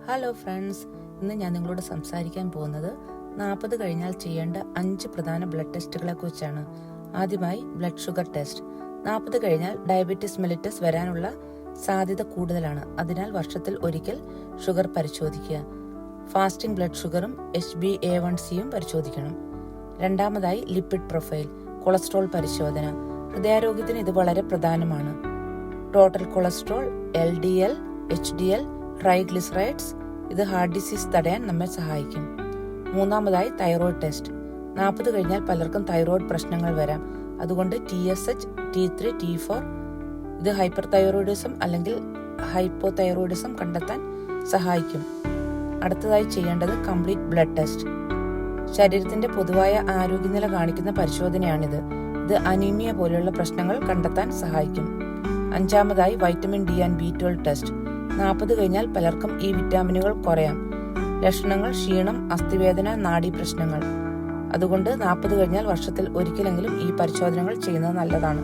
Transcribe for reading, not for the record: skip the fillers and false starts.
Hello friends, ഇന്ന് ഞാൻ നിങ്ങളോട് സംസാരിക്കാൻ പോകുന്നത് 40 കഴിഞ്ഞാൽ ചെയ്യേണ്ട 5 പ്രധാന ബ്ലഡ് ടെസ്റ്റുകളെ കുറിച്ചാണ്. ആദ്യമായി ബ്ലഡ് ഷുഗർ ടെസ്റ്റ്. 40 കഴിഞ്ഞാൽ ഡയബറ്റിസ് മെലിറ്റസ് വരാനുള്ള സാധ്യത കൂടുതലാണ്. അതിനാൽ വർഷത്തിൽ ഒരിക്കൽ ഷുഗർ പരിശോധിക്കുക. ഫാസ്റ്റിംഗ് ബ്ലഡ് ഷുഗറും HbA1c പരിശോധിക്കണം. രണ്ടാമതായി ലിപ്പിഡ് പ്രൊഫൈൽ, കൊളസ്ട്രോൾ പരിശോധന. ഹൃദയാരോഗ്യത്തിന് ഇത് വളരെ പ്രധാനമാണ്. Total cholesterol, LDL, HDL, triglycerides ഇത് ഹാർട്ട് ഡിസീസ് തടയാൻ നമ്മെ സഹായിക്കും. മൂന്നാമതായി തൈറോയ്ഡ് ടെസ്റ്റ്. 40 കഴിഞ്ഞാൽ പലർക്കും തൈറോയ്ഡ് പ്രശ്നങ്ങൾ വരാം. അതുകൊണ്ട് TSH, T3, T4 ഇത് ഹൈപ്പർ തൈറോയിഡിസം അല്ലെങ്കിൽ ഹൈപ്പോതൈറോയിഡിസം കണ്ടെത്താൻ സഹായിക്കും. അടുത്തതായി ചെയ്യേണ്ടത് കംപ്ലീറ്റ് ബ്ലഡ് ടെസ്റ്റ്. ശരീരത്തിന്റെ പൊതുവായ ആരോഗ്യനില കാണിക്കുന്ന പരിശോധനയാണിത്. ഇത് അനീമിയ പോലെയുള്ള പ്രശ്നങ്ങൾ കണ്ടെത്താൻ സഹായിക്കും. അഞ്ചാമതായി vitamin D and B12 test. 40 കഴിഞ്ഞാൽ പലർക്കും ഈ വിറ്റാമിനുകൾ കുറയാം. ലക്ഷണങ്ങൾ ക്ഷീണം, അസ്ഥിവേദന, നാഡീപ്രശ്നങ്ങൾ. അതുകൊണ്ട് 40 കഴിഞ്ഞാൽ വർഷത്തിൽ ഒരിക്കലെങ്കിലും ഈ പരിശോധനകൾ ചെയ്യുന്നത് നല്ലതാണ്.